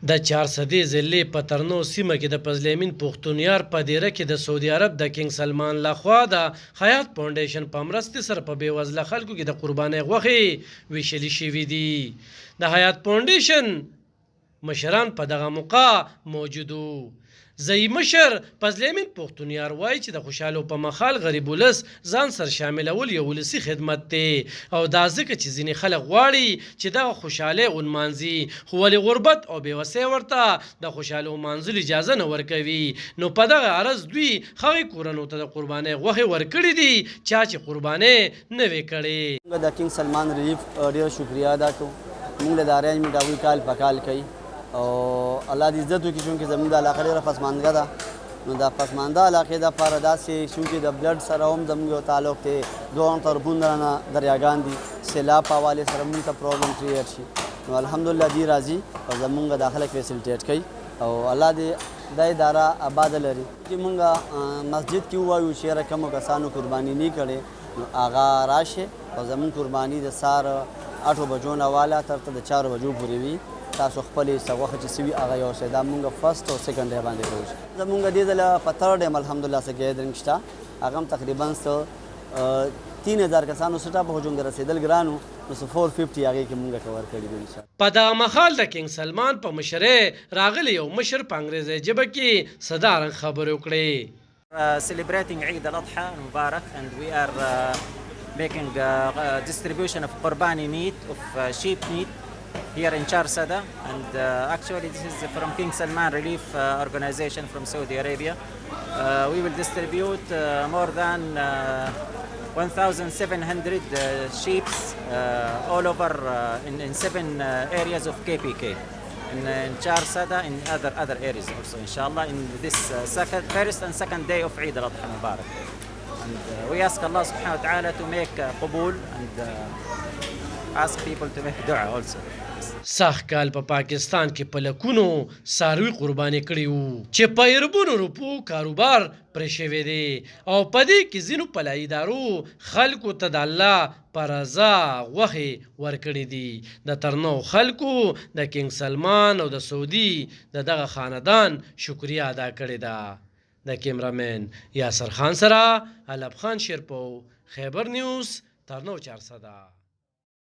د 400 ضلع په ترنو سیمه کې د فضلامین پښتونیار په دیره کې د سعودي عرب د کنګ سلمان لخوا د حیات فاونډیشن په مرستې سره په بېوزله خلکو کې د قربانۍ غوښې ویشلې شوي دي. د حیات فاونډیشن مشران په دغه موقع موجود وو. ځایي مشر فضلامین پښتونیار وایي چې د خوشحالو په مخال غریب ولس ځان سره شاملول یو ولسي خدمت دی او دا ځکه چې ځینې خلک غواړي چې دغه خوشحالۍ ونمانځي، خو ولې غربت او بېوسۍ ورته د خوشحالو مانځلو اجازه نه ورکوي. نو په دغه عرض دوی هغې کورنو ته د قربانۍ غوښې ورکړي دي چا چې قربانۍ نه وې کړې. د کنګ سلمان ریلیف ډېره شکریه ادا کوو. موږ له د ارینجمنټ هغوی کال په کال کوي او الله دې عزت وکړي. چونکې زموږ د علاقه ډېره پسماندګه ده، نو د پسمانده علاقې دپاره داسې چونکې د بلډ سره هم زموږ یو تعلق دی، دوه طرفونه رانه دریاګان دي، سیلاب په حوالې سره موږ ته پرابلم کریټ شي. نو الحمدلله دوی راځي او زموږ دا خلک فیسیلیټیټ کوي او الله دې دا اداره آباده لري. چې موږ مسجد کې ووایو چې یاره کومو کسانو قرباني نه کړې نو هغه راشي او زموږ قرباني د سهار 8 بجو نه واله تر د 4 بجو پورې وي. تاسو خپلې څه غوښه چې سوي هغه یوسئ. دا مونږ فرسټ او سیکنډ ډے باندې کوو. زمونږ دې ځله په تھرډ ډے الحمدلله څه ګیدرینګ شته، هغه هم تقریبا 3000 کسانو سټاپ هجوم د رسېدل ګرانو، نو 450 هغې کې مونږ کور کړي دي انشاءالله. په دغه مهال د کنګ سلمان په مشرۍ راغلی یو مشر په انګریزي ژبه کې صدارن خبرې وکړې. Celebrating Eid al-Adha Mubarak, and we are making distribution of Qurbani meat, of sheep meat here in Charsada, and actually this is from King Salman Relief Organization from Saudi Arabia. We will distribute more than 1,700 sheep all over in 7 areas of KPK. In Charsada, in other areas also, inshallah, in this first and second day of Eid al-Adha Mubarak. And we ask Allah subhanahu wa ta'ala to make qabul and ask people to make dua also. سخت کال په پاکستان کې په لکونو څاروي قرباني کړي وو چې په اربونو روپو کاروبار پرې شوی دی او په دې کې ځینو پلايي ادارو خلکو ته د الله په رضا غوښې ورکړي دي. د ترنو خلکو د کنګ سلمان او د سعودي د دغه خاندان شکریه ادا کړې ده. د کیمرامین یاسر خان سره علب خان شیرپو، خیبر نیوز، ترنو 400.